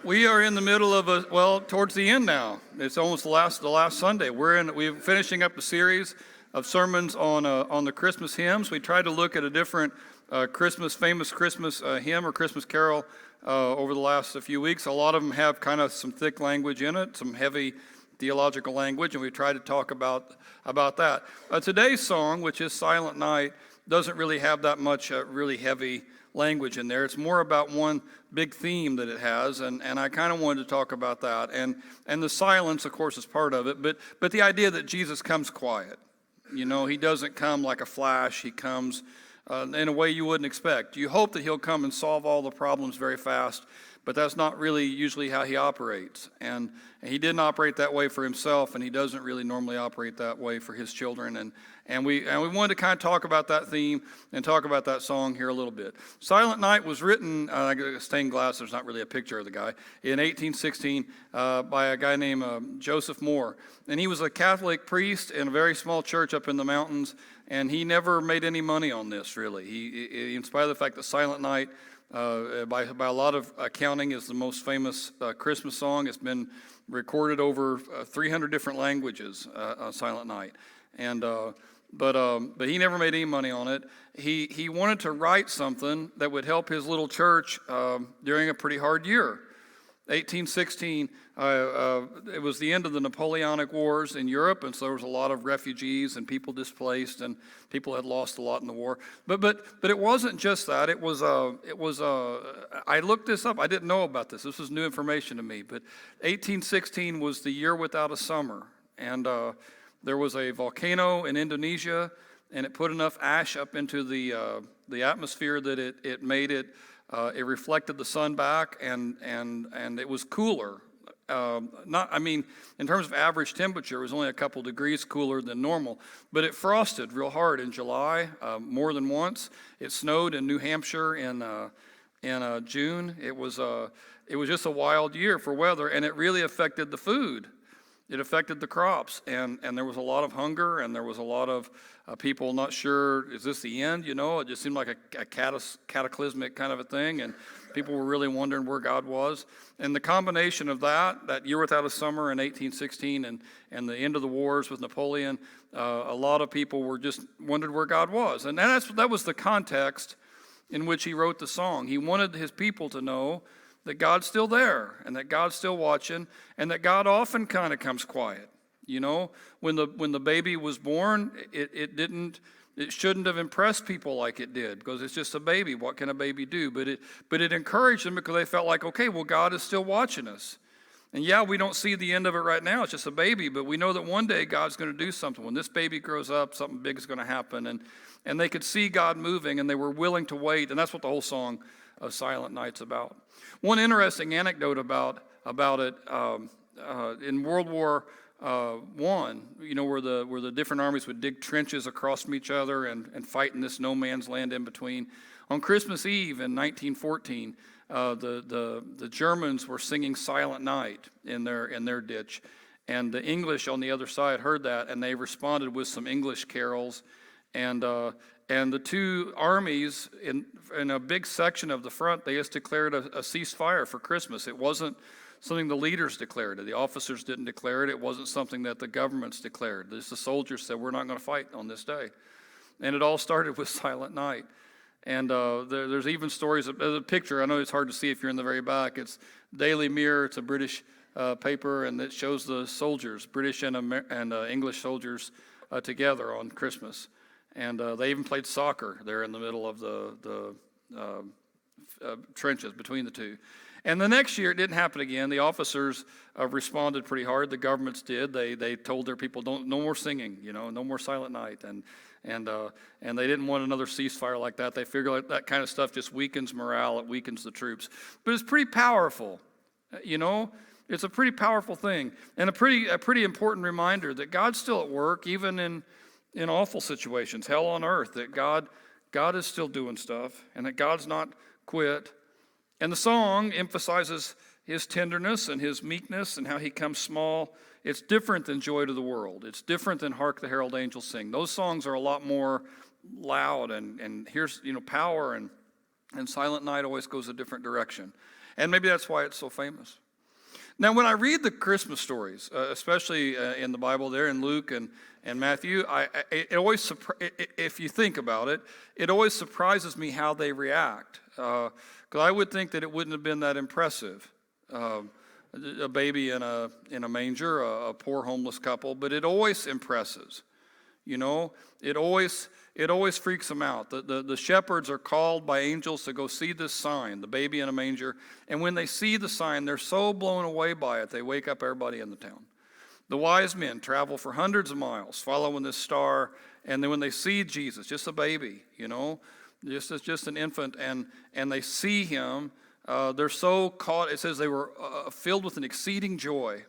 We are in the middle of towards the end now. It's almost the last Sunday. We're finishing up a series of sermons on the Christmas hymns. We tried to look at a different famous Christmas hymn or Christmas carol over the last few weeks. A lot of them have kind of some thick language in it, some heavy theological language, and we tried to talk about that. Today's song, which is Silent Night, doesn't really have that much really heavy language in there. It's more about one big theme that it has, and I kind of wanted to talk about that. And the silence, of course, is part of it, but the idea that Jesus comes quiet. You know, he doesn't come like a flash. He comes in a way you wouldn't expect. You hope that he'll come and solve all the problems very fast, but that's not really usually how he operates. And he didn't operate that way for himself, and he doesn't really normally operate that way for his children. And we wanted to kind of talk about that theme and talk about that song here a little bit. Silent Night was written, stained glass, there's not really a picture of the guy, in 1816 by a guy named Joseph Moore. And he was a Catholic priest in a very small church up in the mountains, and he never made any money on this, really. He in spite of the fact that Silent Night, by a lot of accounting, is the most famous Christmas song. It's been recorded over 300 different languages, Silent Night. But he never made any money on it. He wanted to write something that would help his little church during a pretty hard year. 1816, it was the end of the Napoleonic Wars in Europe, and so there was a lot of refugees and people displaced, and people had lost a lot in the war. But it wasn't just that. It was I looked this up. I didn't know about this. This was new information to me. But 1816 was the year without a summer, and there was a volcano in Indonesia, and it put enough ash up into the atmosphere that it made it. It reflected the sun back, and it was cooler. In terms of average temperature, it was only a couple degrees cooler than normal. But it frosted real hard in July, more than once. It snowed in New Hampshire in June. It was just a wild year for weather, and it really affected the food. It affected the crops, and there was a lot of hunger, and there was a lot of people not sure, is this the end? You know, it just seemed like a cataclysmic kind of a thing, and people were really wondering where God was. And the combination of that year without a summer in 1816 and the end of the wars with Napoleon, a lot of people were just wondered where God was. And that was the context in which he wrote the song. He wanted his people to know that God's still there, and that God's still watching, and that God often kind of comes quiet. You know, when the baby was born, it shouldn't have impressed people like it did, because it's just a baby. What can a baby do? But it encouraged them, because they felt like, okay, well, God is still watching us. And yeah, we don't see the end of it right now. It's just a baby, but we know that one day God's going to do something. When this baby grows up, something big is going to happen. And they could see God moving, and they were willing to wait. And that's what the whole song of Silent Night's about. One interesting anecdote about it, in World War I, you know, where the different armies would dig trenches across from each other and fight in this no man's land in between. On Christmas Eve in 1914, the Germans were singing Silent Night in their ditch, and the English on the other side heard that, and they responded with some English carols, and the two armies in a big section of the front, they just declared a ceasefire for Christmas. It wasn't something the leaders declared. The officers didn't declare it. It wasn't something that the governments declared. Just the soldiers said, we're not going to fight on this day. And it all started with Silent Night. And there's even stories of a picture. I know it's hard to see if you're in the very back. It's Daily Mirror. It's a British paper, and it shows the soldiers, British and English soldiers, together on Christmas. And they even played soccer there in the middle of the trenches between the two. And the next year, it didn't happen again. The officers responded pretty hard. The governments did. They told their people, no more singing, you know, no more Silent Night. And they didn't want another ceasefire like that. They figured like that kind of stuff just weakens morale. It weakens the troops. But it's pretty powerful, you know. It's a pretty powerful thing, and a pretty important reminder that God's still at work, even in awful situations, hell on earth, that God is still doing stuff, and that God's not quit. And the song emphasizes his tenderness and his meekness and how he comes small. It's different than Joy to the World. It's different than Hark the Herald Angels Sing. Those songs are a lot more loud, and here's, you know, power, and Silent Night always goes a different direction. And maybe that's why it's so famous. Now, when I read the Christmas stories, especially in the Bible there in Luke and Matthew, it always, if you think about it, it always surprises me how they react. Because I would think that it wouldn't have been that impressive. A baby in a manger, a poor homeless couple, but it always impresses. You know, it always freaks them out. The shepherds are called by angels to go see this sign, the baby in a manger. And when they see the sign, they're so blown away by it, they wake up everybody in the town. The wise men travel for hundreds of miles following this star. And then when they see Jesus, just a baby, you know, just an infant, and they see him, they're so caught. It says they were filled with an exceeding joy.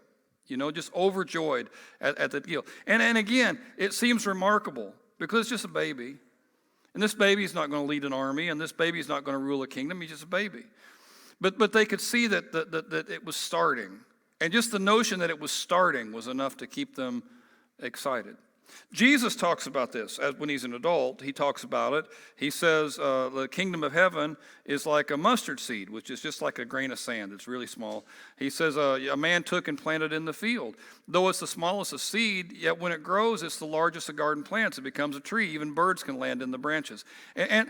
You know, just overjoyed at the deal. And again, it seems remarkable because it's just a baby. And this baby's not going to lead an army, and this baby's not going to rule a kingdom. He's just a baby. But they could see that it was starting. And just the notion that it was starting was enough to keep them excited. Jesus talks about this when he's an adult. He talks about it. He says the kingdom of heaven is like a mustard seed, which is just like a grain of sand. It's really small. He says a man took and planted in the field. Though it's the smallest of seed, yet when it grows, it's the largest of garden plants. It becomes a tree. Even birds can land in the branches. And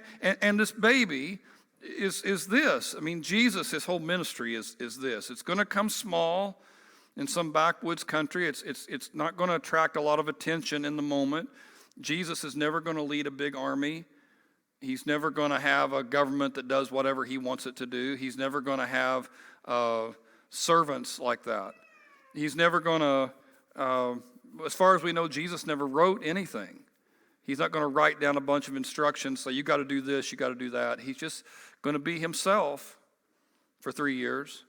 this baby is this. I mean, Jesus, his whole ministry is this. It's going to come small. In some backwoods country, it's not going to attract a lot of attention in the moment. Jesus is never going to lead a big army. He's never going to have a government that does whatever he wants it to do. He's never going to have servants like that. He's never going to, as far as we know, Jesus never wrote anything. He's not going to write down a bunch of instructions, so you got to do this, you got to do that. He's just going to be himself for 3 years.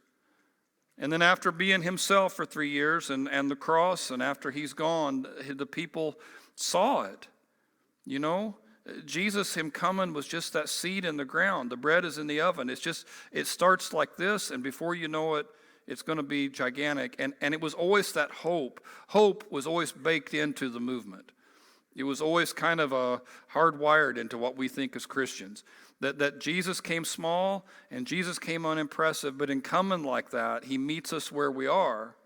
And then after being himself for 3 years and the cross, and after he's gone, the people saw it. You know, Jesus, him coming, was just that seed in the ground. The bread is in the oven. It starts like this, and before you know it, it's going to be gigantic. And it was always that hope. Hope was always baked into the movement. It was always kind of hardwired into what we think as Christians. That Jesus came small and Jesus came unimpressive, but in coming like that, he meets us where we are.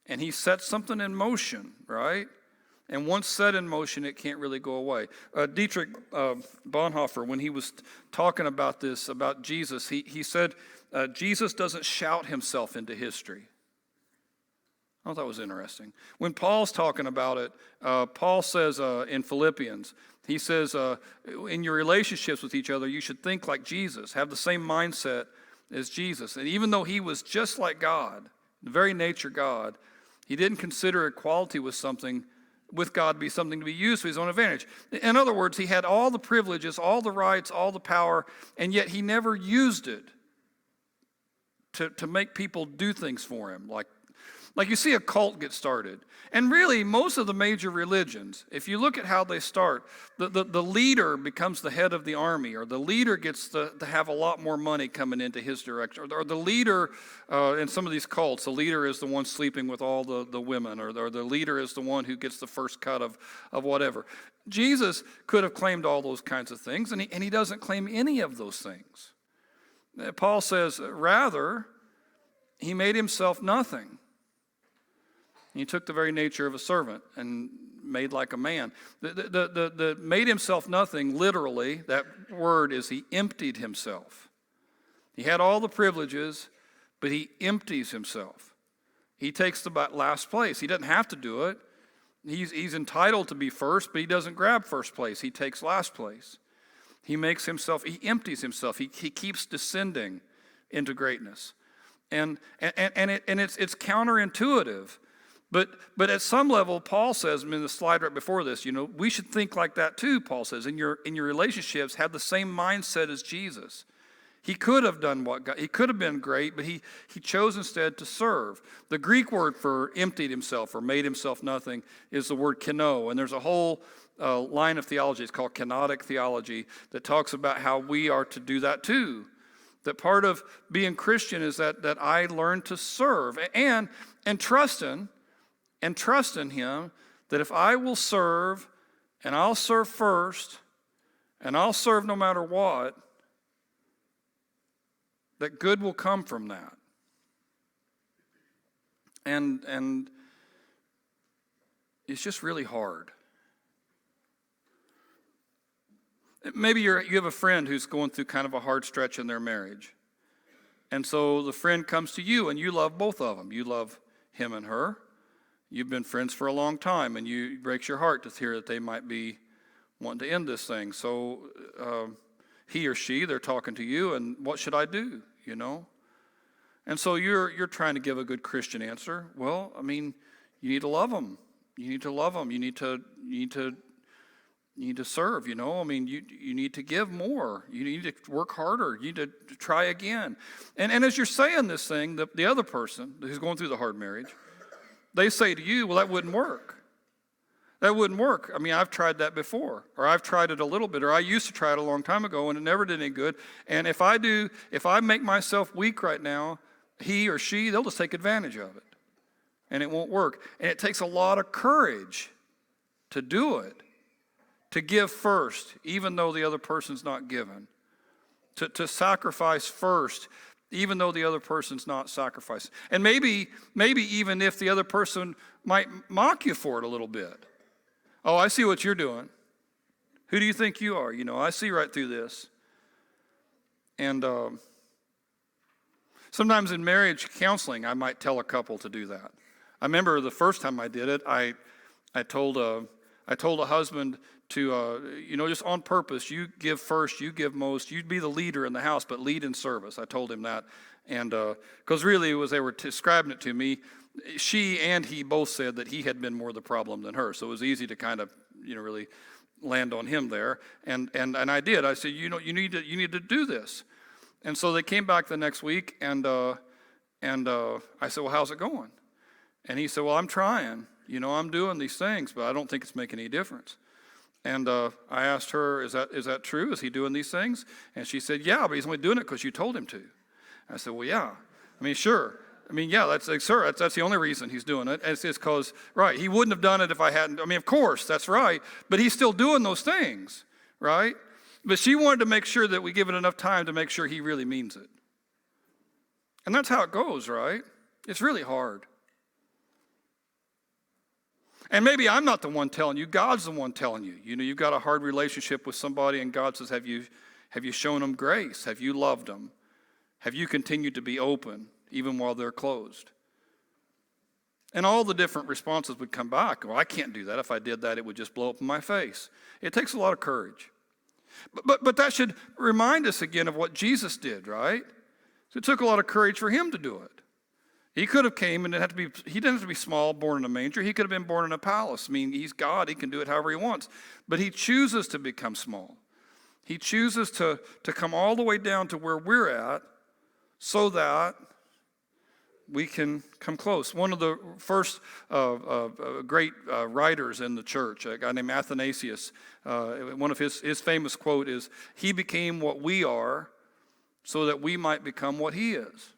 And he sets something in motion, right? And once set in motion, it can't really go away. Dietrich Bonhoeffer, when he was talking about this, about Jesus, he said, Jesus doesn't shout himself into history. I thought that was interesting. When Paul's talking about it, Paul says in Philippians, he says, in your relationships with each other, you should think like Jesus, have the same mindset as Jesus. And even though he was just like God, the very nature God, he didn't consider equality with God to be something to be used for his own advantage. In other words, he had all the privileges, all the rights, all the power, and yet he never used it to make people do things for him, like you see a cult get started. And really, most of the major religions, if you look at how they start, the leader becomes the head of the army, or the leader gets to have a lot more money coming into his direction. Or the leader, in some of these cults, the leader is the one sleeping with all the women, or the leader is the one who gets the first cut of whatever. Jesus could have claimed all those kinds of things, and he doesn't claim any of those things. Paul says, rather, he made himself nothing. He took the very nature of a servant and made like a man. The made himself nothing, literally, that word is he emptied himself. He had all the privileges, but he empties himself. He takes the last place. He doesn't have to do it. He's entitled to be first, but he doesn't grab first place. He takes last place. He makes himself, he empties himself. He keeps descending into greatness. And it's counterintuitive. But at some level, Paul says, in the slide right before this, we should think like that too, Paul says. In your relationships, have the same mindset as Jesus. He could have done he could have been great, but he chose instead to serve. The Greek word for emptied himself or made himself nothing is the word keno. And there's a whole line of theology, it's called kenotic theology, that talks about how we are to do that too. That part of being Christian is that I learn to serve and trust in him, that if I will serve, and I'll serve first, and I'll serve no matter what, that good will come from that. And it's just really hard. Maybe you have a friend who's going through kind of a hard stretch in their marriage. And so the friend comes to you, and you love both of them. You love him and her. You've been friends for a long time, and it breaks your heart to hear that they might be wanting to end this thing. So he or she, they're talking to you, and what should I do, you know? And so you're trying to give a good Christian answer. Well, I mean, you need to love them. You need to love them. You need to serve, you know. I mean, you need to give more. You need to work harder. You need to try again. And as you're saying this thing, the other person who's going through the hard marriage, they say to you, well, that wouldn't work. That wouldn't work. I mean, I've tried that before, or I've tried it a little bit, or I used to try it a long time ago, and it never did any good. And if I make myself weak right now, he or she, they'll just take advantage of it. And it won't work. And it takes a lot of courage to do it, to give first, even though the other person's not given, to sacrifice first, even though the other person's not sacrificing. And maybe even if the other person might mock you for it a little bit. Oh, I see what you're doing. Who do you think you are? You know, I see right through this. And sometimes in marriage counseling, I might tell a couple to do that. I remember the first time I did it, I told a husband to, just on purpose, you give first, you give most, you'd be the leader in the house, but lead in service. I told him that. And because really they were describing it to me, she and he both said that he had been more the problem than her. So it was easy to kind of, really land on him there. And I did. I said, you need to do this. And so they came back the next week, and I said, well, how's it going? And he said, well, I'm trying. I'm doing these things, but I don't think it's making any difference. And I asked her, is that true? Is he doing these things? And she said, yeah, but he's only doing it because you told him to. I said, well, yeah. I mean, sure. I mean, yeah, that's the only reason he's doing it. It's because, right, he wouldn't have done it if I hadn't. I mean, of course, that's right. But he's still doing those things, right? But she wanted to make sure that we give it enough time to make sure he really means it. And that's how it goes, right? It's really hard. And maybe I'm not the one telling you. God's the one telling you. You've got a hard relationship with somebody, and God says, have you shown them grace? Have you loved them? Have you continued to be open, even while they're closed? And all the different responses would come back. Well, I can't do that. If I did that, it would just blow up in my face. It takes a lot of courage. But that should remind us again of what Jesus did, right? So it took a lot of courage for him to do it. He could have came, and he didn't have to be small, born in a manger. He could have been born in a palace. I mean, he's God. He can do it however he wants. But he chooses to become small. He chooses to come all the way down to where we're at so that we can come close. One of the first great writers in the church, a guy named Athanasius, one of his famous quote is, he became what we are so that we might become what he is.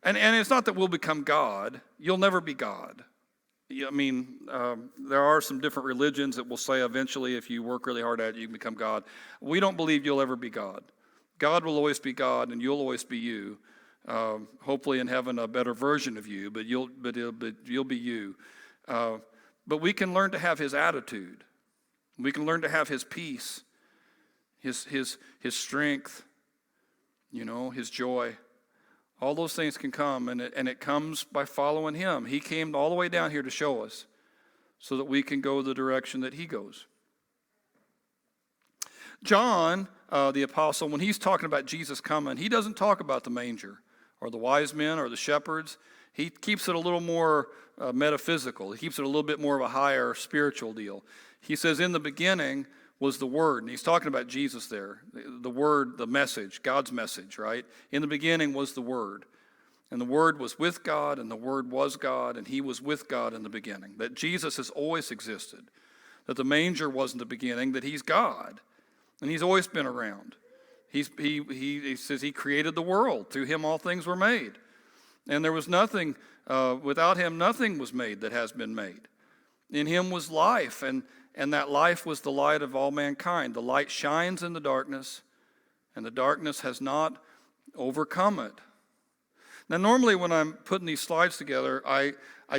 And it's not that we'll become God. You'll never be God. I mean, there are some different religions that will say eventually if you work really hard at it, you can become God. We don't believe you'll ever be God. God will always be God, and you'll always be you. Hopefully in heaven a better version of you, but you'll be you. But we can learn to have his attitude. We can learn to have his peace, his strength, his joy. All those things can come, and it comes by following him. He came all the way down here to show us so that we can go the direction that he goes. John, the apostle, when he's talking about Jesus coming, he doesn't talk about the manger or the wise men or the shepherds. He keeps it a little more metaphysical. He keeps it a little bit more of a higher spiritual deal. He says, in the beginning was the Word, and he's talking about Jesus there. The Word, the message, God's message, right? In the beginning was the Word, and the Word was with God, and the Word was God, and he was with God in the beginning. That Jesus has always existed, that the manger wasn't the beginning, that he's God, and he's always been around. He says he created the world. Through him all things were made. And there was nothing, without him nothing was made that has been made. In him was life, and that life was the light of all mankind. The light shines in the darkness, and the darkness has not overcome it. Now, normally when I'm putting these slides together, I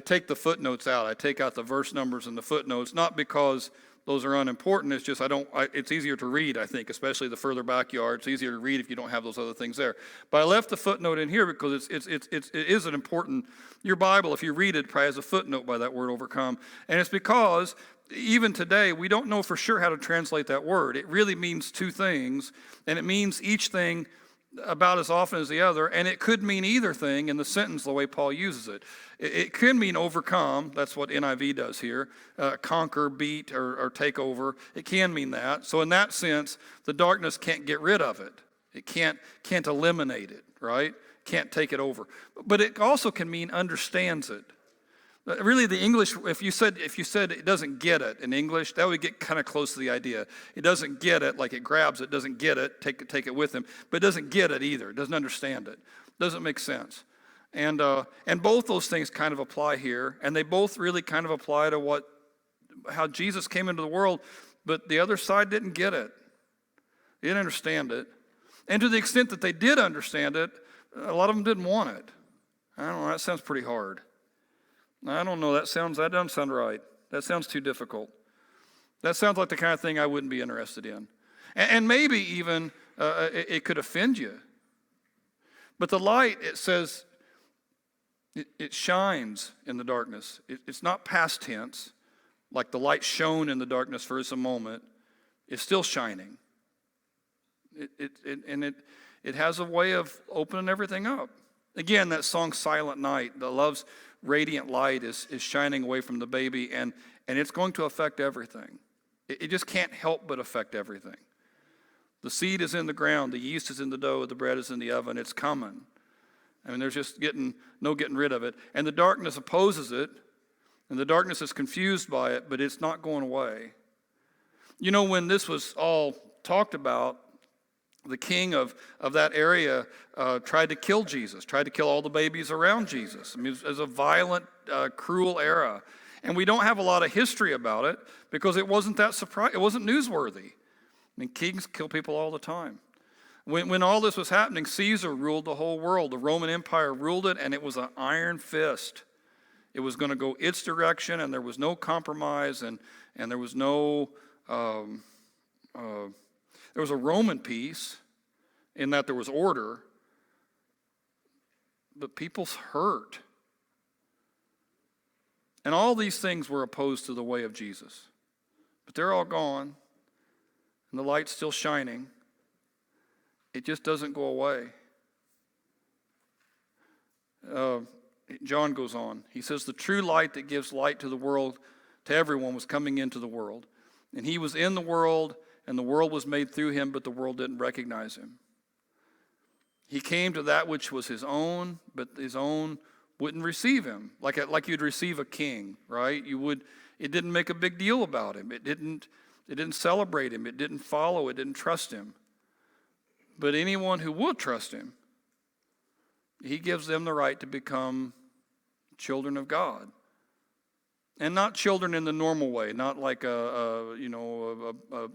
take the footnotes out. I take out the verse numbers and the footnotes, not because those are unimportant. It's just it's easier to read, I think, especially the further back you are. It's easier to read if you don't have those other things there. But I left the footnote in here because it is an important, your Bible, if you read it, probably has a footnote by that word overcome. And it's because even today, we don't know for sure how to translate that word. It really means two things, and it means each thing about as often as the other, and it could mean either thing in the sentence the way Paul uses it. It could mean overcome, that's what NIV does here, conquer, beat, or take over. It can mean that. So in that sense, the darkness can't get rid of it. It can't eliminate it, right? Can't take it over. But it also can mean understands it. Really, the English, if you said it doesn't get it in English, that would get kind of close to the idea. It doesn't get it, like it grabs it, doesn't get it, take it with him, but it doesn't get it either. It doesn't understand it. Doesn't make sense. And both those things kind of apply here, and they both really kind of apply to how Jesus came into the world, but the other side didn't get it. They didn't understand it. And to the extent that they did understand it, a lot of them didn't want it. I don't know, that sounds pretty hard. I don't know, that doesn't sound right. That sounds too difficult. That sounds like the kind of thing I wouldn't be interested in. And maybe even it could offend you. But the light, it says, it shines in the darkness. It's not past tense, like the light shone in the darkness for just a moment. It's still shining. It has a way of opening everything up. Again, that song, Silent Night, the love's radiant light is shining away from the baby, and it's going to affect everything. It just can't help but affect everything. The seed is in the ground, the yeast is in the dough, the bread is in the oven. It's coming. I mean, there's just no getting rid of it. And the darkness opposes it, and the darkness is confused by it, but it's not going away. You know, when this was all talked about, the king of that area tried to kill Jesus, tried to kill all the babies around Jesus. I mean, it was a violent, cruel era. And we don't have a lot of history about it because it wasn't that surprising. It wasn't newsworthy. I mean, kings kill people all the time. When all this was happening, Caesar ruled the whole world. The Roman Empire ruled it, and it was an iron fist. It was going to go its direction, and there was no compromise, and there was no... There was a Roman peace in that there was order, but people's hurt. And all these things were opposed to the way of Jesus. But they're all gone, and the light's still shining. It just doesn't go away. John goes on. He says, the true light that gives light to the world, to everyone, was coming into the world. And he was in the world, and the world was made through him, but the world didn't recognize him. He came to that which was his own, but his own wouldn't receive him. Like you'd receive a king, right? It didn't make a big deal about him. It didn't celebrate him. It didn't follow. It didn't trust him. But anyone who would trust him, he gives them the right to become children of God. And not children in the normal way, not like a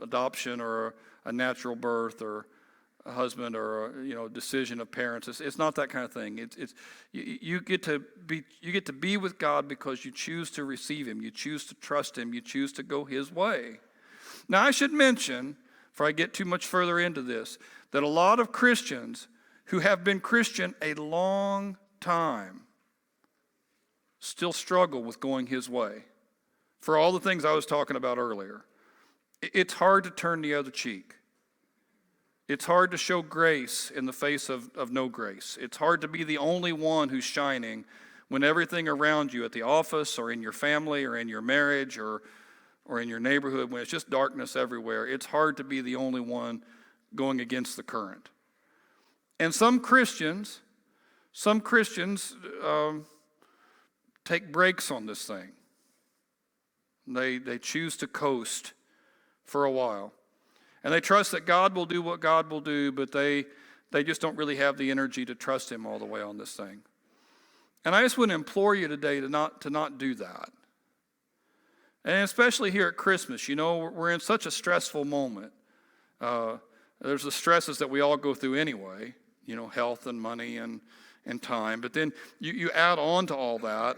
adoption or a natural birth or a husband or a decision of parents. It's not that kind of thing. You get to be with God because you choose to receive him, you choose to trust him, you choose to go his way. Now I should mention, before I get too much further into this, that a lot of Christians who have been Christian a long time still struggle with going his way. For all the things I was talking about earlier. It's hard to turn the other cheek. It's hard to show grace in the face of no grace. It's hard to be the only one who's shining when everything around you at the office or in your family or in your marriage or in your neighborhood, when it's just darkness everywhere. It's hard to be the only one going against the current. And some Christians take breaks on this thing. They choose to coast for a while. And they trust that God will do what God will do, but they just don't really have the energy to trust him all the way on this thing. And I just want to implore you today to not do that. And especially here at Christmas, we're in such a stressful moment. There's the stresses that we all go through anyway. health and money and time. But then you add on to all that,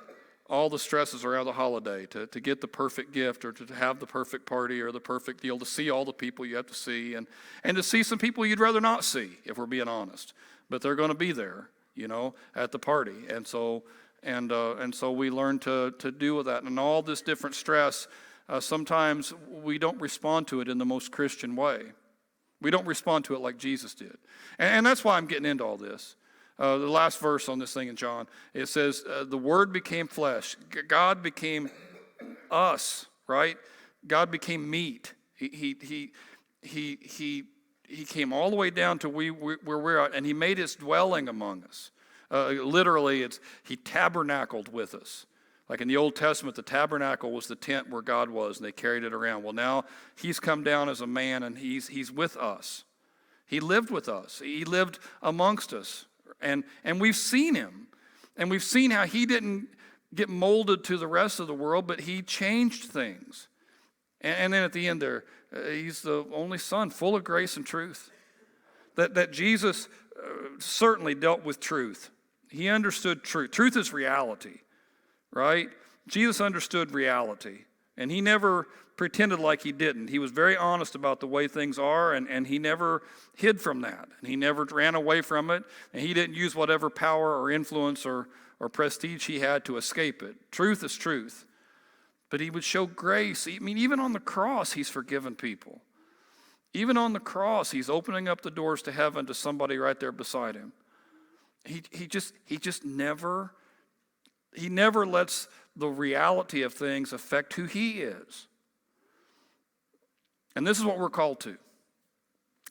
all the stresses around the holiday, to get the perfect gift or to have the perfect party or the perfect deal, to see all the people you have to see, and to see some people you'd rather not see, if we're being honest. But they're going to be there, at the party. And so we learn to deal with that. And all this different stress, sometimes we don't respond to it in the most Christian way. We don't respond to it like Jesus did. And that's why I'm getting into all this. The last verse on this thing in John, it says, the Word became flesh. God became us, right? God became meat. He came all the way down to where we're at, and he made his dwelling among us. Literally, he tabernacled with us. Like in the Old Testament, the tabernacle was the tent where God was, and they carried it around. Well, now he's come down as a man, and he's with us. He lived with us. He lived amongst us. And we've seen him. And we've seen how he didn't get molded to the rest of the world, but he changed things. And then at the end there, he's the only Son, full of grace and truth. That Jesus certainly dealt with truth. He understood truth. Truth is reality, right? Jesus understood reality. And he never pretended like he didn't. He was very honest about the way things are, and he never hid from that. And he never ran away from it, and he didn't use whatever power or influence or prestige he had to escape it. Truth is truth. But he would show grace. I mean, even on the cross, he's forgiven people. Even on the cross, he's opening up the doors to heaven to somebody right there beside him. He just never lets the reality of things affect who he is. And this is what we're called to.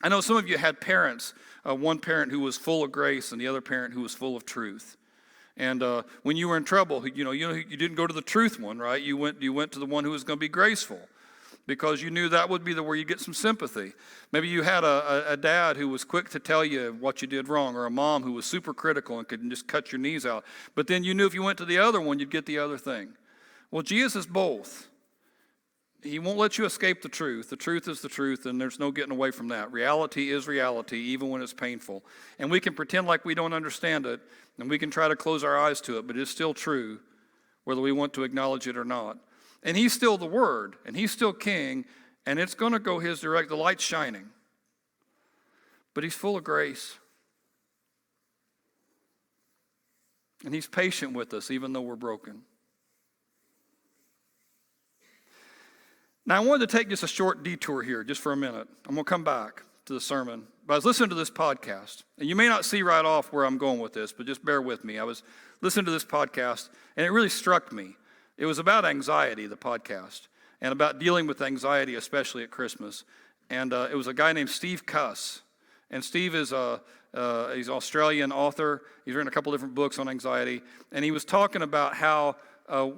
I know some of you had parents, one parent who was full of grace and the other parent who was full of truth. And when you were in trouble, you didn't go to the truth one, right? You went to the one who was going to be graceful, because you knew that would be where you get some sympathy. Maybe you had a dad who was quick to tell you what you did wrong, or a mom who was super critical and could just cut your knees out. But then you knew if you went to the other one, you'd get the other thing. Well, Jesus is both. He won't let you escape the truth. The truth is the truth, and there's no getting away from that. Reality is reality, even when it's painful. And we can pretend like we don't understand it, and we can try to close our eyes to it, but it's still true, whether we want to acknowledge it or not. And he's still the Word, and he's still King, and it's going to go his direct. The light's shining. But he's full of grace. And he's patient with us, even though we're broken. Now, I wanted to take just a short detour here, just for a minute. I'm going to come back to the sermon. But I was listening to this podcast, and you may not see right off where I'm going with this, but just bear with me. I was listening to this podcast, and it really struck me. It was about anxiety, the podcast, and about dealing with anxiety, especially at Christmas. And it was a guy named Steve Cuss. And Steve is he's an Australian author. He's written a couple different books on anxiety. And he was talking about how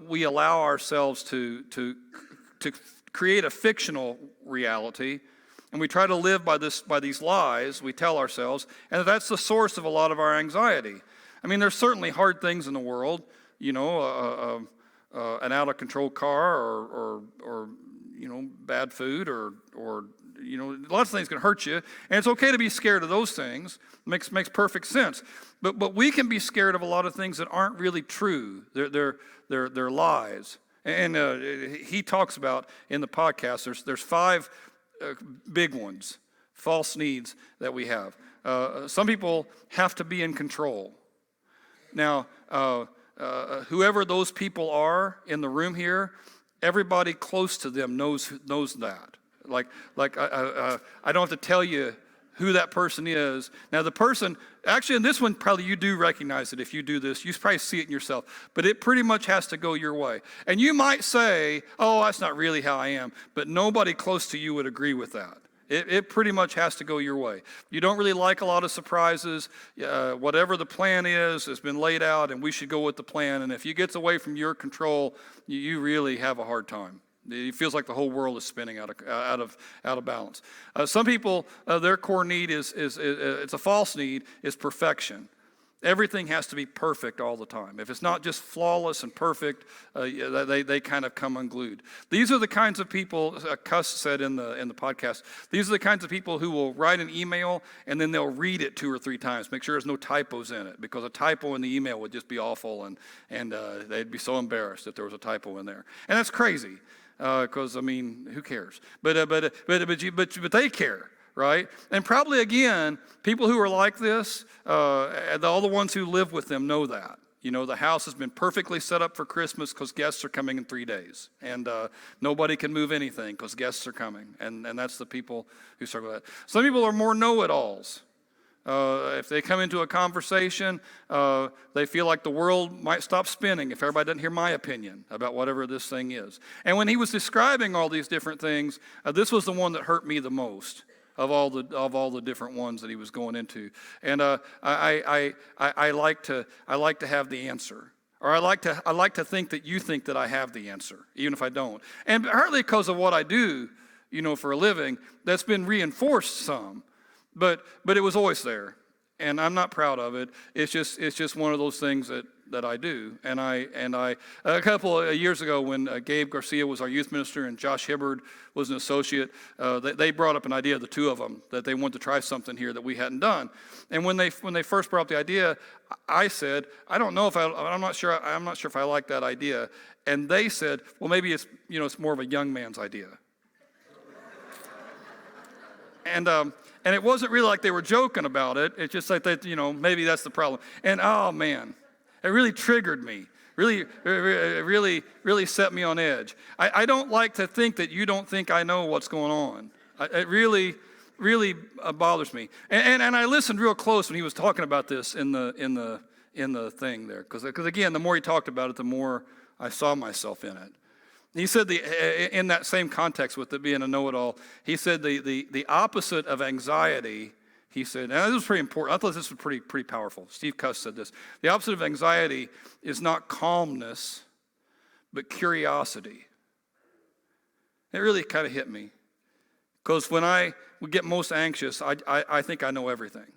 we allow ourselves to create a fictional reality, and we try to live by these lies we tell ourselves, and that's the source of a lot of our anxiety. I mean, there's certainly hard things in the world, an out-of-control car, or bad food, or lots of things can hurt you, and it's okay to be scared of those things. Makes perfect sense. But we can be scared of a lot of things that aren't really true. They're lies. And he talks about in the podcast, there's 5 big ones, false needs that we have. Some people have to be in control. Now, whoever those people are in the room here, everybody close to them knows that. Like I don't have to tell you who that person is. Now the person, actually in this one, probably you do recognize it if you do this. You probably see it in yourself. But it pretty much has to go your way. And you might say, oh, that's not really how I am. But nobody close to you would agree with that. It pretty much has to go your way. You don't really like a lot of surprises. Whatever the plan is has been laid out, and we should go with the plan. And if it gets away from your control, you really have a hard time. It feels like the whole world is spinning out of balance. Some people, their core need is it's a false need, is perfection. Everything has to be perfect all the time. If it's not just flawless and perfect, they kind of come unglued. These are the kinds of people, Cuss said in the podcast, these are the kinds of people who will write an email and then they'll read it 2 or 3 times, make sure there's no typos in it, because a typo in the email would just be awful, and they'd be so embarrassed if there was a typo in there. And that's crazy, because, who cares? But they care. Right? And probably, again, people who are like this, all the ones who live with them know that. The house has been perfectly set up for Christmas because guests are coming in 3 days. And nobody can move anything because guests are coming. And that's the people who struggle with that. Some people are more know-it-alls. If they come into a conversation, they feel like the world might stop spinning if everybody doesn't hear my opinion about whatever this thing is. And when he was describing all these different things, this was the one that hurt me the most. Of all the different ones that he was going into, and I like to have the answer, or I like to think that you think that I have the answer, even if I don't, and partly because of what I do, for a living, that's been reinforced some, but it was always there, and I'm not proud of it. It's just one of those things that I do, and I a couple of years ago when Gabe Garcia was our youth minister and Josh Hibbard was an associate, they brought up an idea, the two of them, that they wanted to try something here that we hadn't done. And when they first brought up the idea, I said, I'm not sure if I like that idea. And they said, well, maybe it's more of a young man's idea. And it wasn't really like they were joking about it. It's just like that, maybe that's the problem. And oh man, it really triggered me. Really set me on edge. I don't like to think that you don't think I know what's going on. It really bothers me. And I listened real close when he was talking about this in the thing there, because again, the more he talked about it, the more I saw myself in it. He said in that same context with it being a know-it-all, he said the opposite of anxiety. He said, and this was pretty important. I thought this was pretty powerful. Steve Cuss said this. The opposite of anxiety is not calmness, but curiosity. It really kind of hit me. Because when I would get most anxious, I think I know everything.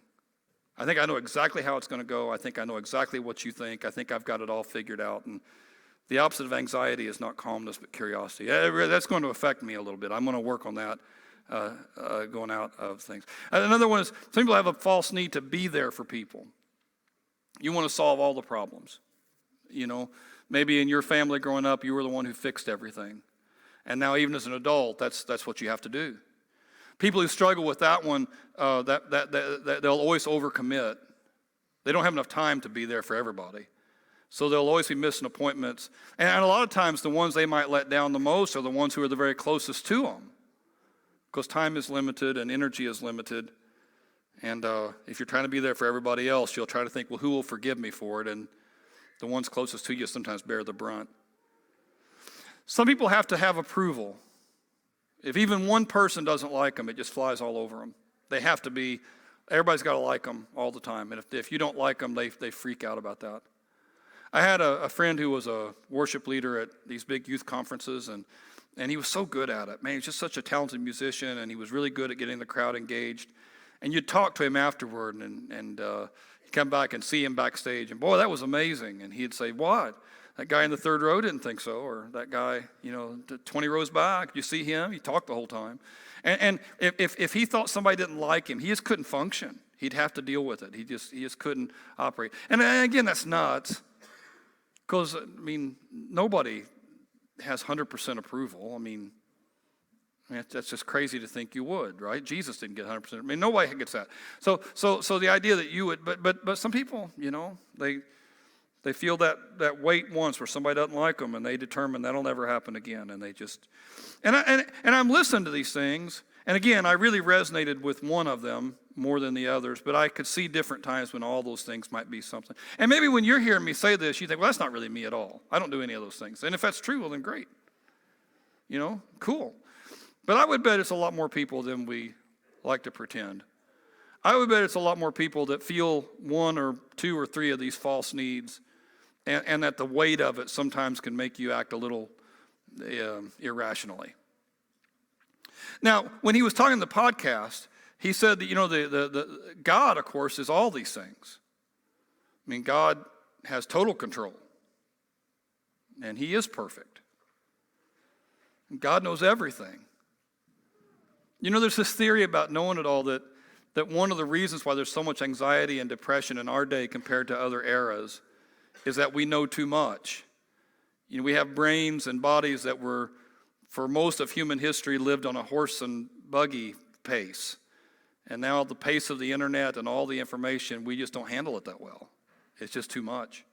I think I know exactly how it's going to go. I think I know exactly what you think. I think I've got it all figured out. And the opposite of anxiety is not calmness, but curiosity. That's going to affect me a little bit. I'm going to work on that. Going out of things. Another one is some people have a false need to be there for people. You want to solve all the problems. Maybe in your family growing up, you were the one who fixed everything. And now even as an adult, that's what you have to do. People who struggle with that one, that they'll always overcommit. They don't have enough time to be there for everybody. So they'll always be missing appointments. And a lot of times the ones they might let down the most are the ones who are the very closest to them. Because time is limited and energy is limited. And if you're trying to be there for everybody else, you'll try to think, well, who will forgive me for it? And the ones closest to you sometimes bear the brunt. Some people have to have approval. If even one person doesn't like them, it just flies all over them. They have to be, everybody's got to like them all the time. And if you don't like them, they freak out about that. I had a friend who was a worship leader at these big youth conferences, and he was so good at it. Man, he's just such a talented musician, and he was really good at getting the crowd engaged. And you'd talk to him afterward, and you'd come back and see him backstage, and boy, that was amazing. And he'd say, what? That guy in the third row didn't think so, or that guy, 20 rows back, you see him? He talked the whole time. And if he thought somebody didn't like him, he just couldn't function. He'd have to deal with it. He just couldn't operate. And again, that's nuts, because, nobody has 100% approval. That's just crazy to think you would, right? Jesus didn't get 100%. Nobody gets that. So the idea that you would, but some people, they feel that weight once where somebody doesn't like them, and they determine that'll never happen again, and they just, and I'm listening to these things, and again, I really resonated with one of them more than the others, but I could see different times when all those things might be something. And maybe when you're hearing me say this, you think, well, that's not really me at all. I don't do any of those things. And if that's true, well, then great. Cool. But I would bet it's a lot more people than we like to pretend. I would bet it's a lot more people that feel one or two or three of these false needs, and that the weight of it sometimes can make you act a little irrationally. Now, when he was talking in the podcast, he said that, the God, of course, is all these things. mean, God has total control, and he is perfect. And God knows everything. You know, there's this theory about knowing it all that one of the reasons why there's so much anxiety and depression in our day compared to other eras is that we know too much. You know, we have brains and bodies that were, for most of human history, lived on a horse and buggy pace. And now the pace of the internet and all the information, we just don't handle it that well. It's just too much.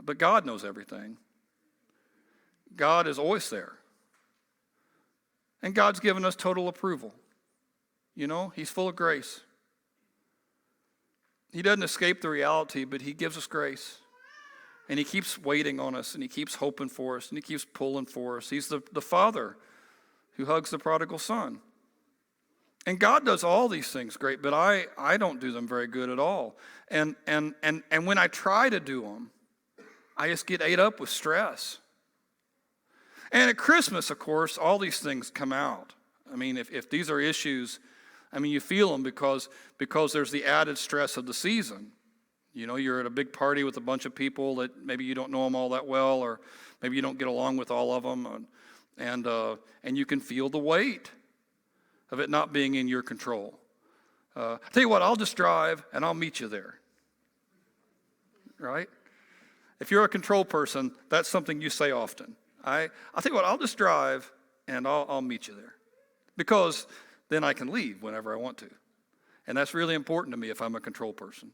But God knows everything. God is always there. And God's given us total approval. You know, he's full of grace. He doesn't escape the reality, but he gives us grace. And he keeps waiting on us, and he keeps hoping for us, and he keeps pulling for us. He's the father who hugs the prodigal son. And God does all these things great, but I don't do them very good at all. And when I try to do them, I just get ate up with stress. And at Christmas, of course, all these things come out. I mean, if these are issues, I mean, you feel them because there's the added stress of the season. You know, you're at a big party with a bunch of people that maybe you don't know them all that well, or maybe you don't get along with all of them, and you can feel the weight of it not being in your control. I tell you what, I'll just drive and I'll meet you there. Right? If you're a control person, that's something you say often. I tell you what, I'll just drive and I'll meet you there. Because then I can leave whenever I want to. And that's really important to me if I'm a control person.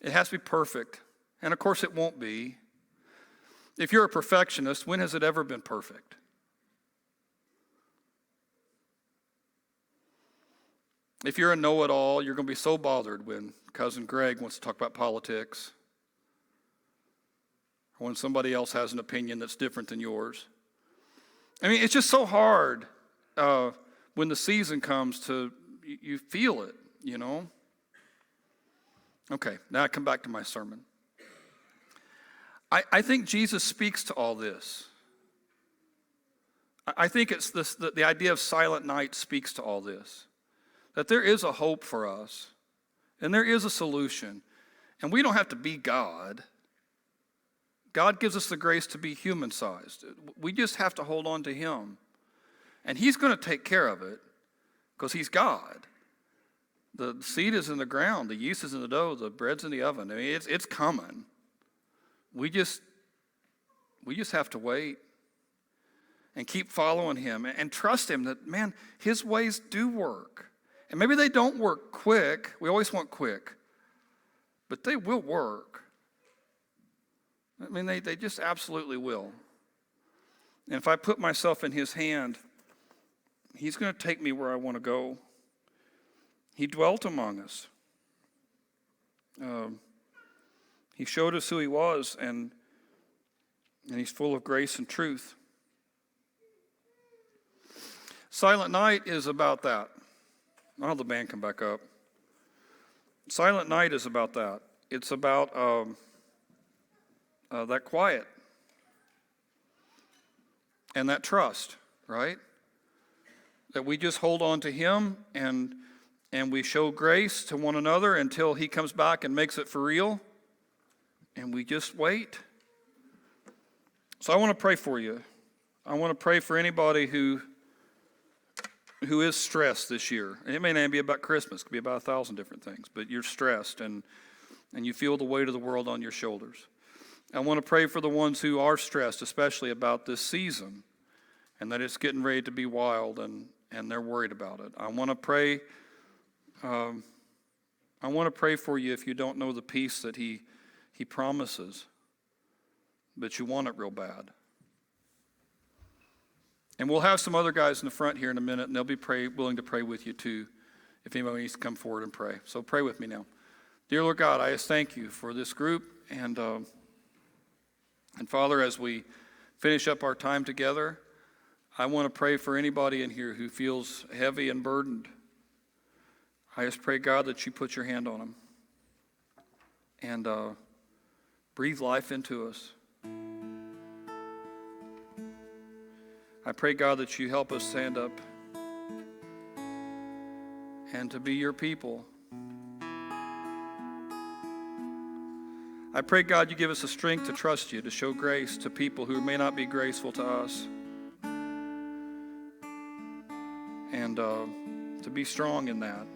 It has to be perfect. And of course it won't be. If you're a perfectionist, when has it ever been perfect? If you're a know-it-all, you're going to be so bothered when Cousin Greg wants to talk about politics, or when somebody else has an opinion that's different than yours. I mean, it's just so hard when the season comes to, you feel it, you know? Okay, now I come back to my sermon. I think Jesus speaks to all this. I think it's this, the idea of silent night speaks to all this. That there is a hope for us, and there is a solution, and we don't have to be God. God gives us the grace to be human-sized. We just have to hold on to him, and he's going to take care of it because he's God. The seed is in the ground, the yeast is in the dough, the bread's in the oven. I mean, it's coming. We just have to wait and keep following him and trust him that, man, his ways do work. And maybe they don't work quick. We always want quick. But they will work. I mean, they just absolutely will. And if I put myself in his hand, he's going to take me where I want to go. He dwelt among us. He showed us who he was, and he's full of grace and truth. Silent Night is about that. I'll have the band come back up. Silent Night is about that. It's about that quiet and that trust, right? That we just hold on to him and we show grace to one another until he comes back and makes it for real. And we just wait. So I want to pray for you. I want to pray for anybody who is stressed this year. And it may not be about Christmas. It could be about 1,000 different things. But you're stressed and you feel the weight of the world on your shoulders. I want to pray for the ones who are stressed, especially about this season, and that it's getting ready to be wild and they're worried about it. I want to pray for you if you don't know the peace that he promises, but you want it real bad. And we'll have some other guys in the front here in a minute, and they'll be willing to pray with you too, if anybody needs to come forward and pray. So pray with me now. Dear Lord God, I just thank you for this group, and Father, as we finish up our time together, I want to pray for anybody in here who feels heavy and burdened. I just pray, God, that you put your hand on them and breathe life into us. I pray, God, that you help us stand up and to be your people I pray, God, you give us the strength to trust you, to show grace to people who may not be graceful to us. And to be strong in that.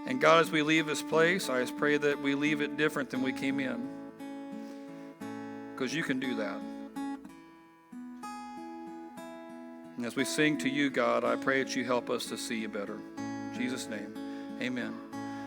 And God, as we leave this place, I just pray that we leave it different than we came in. Because you can do that. And as we sing to you, God, I pray that you help us to see you better. In Jesus' name, amen.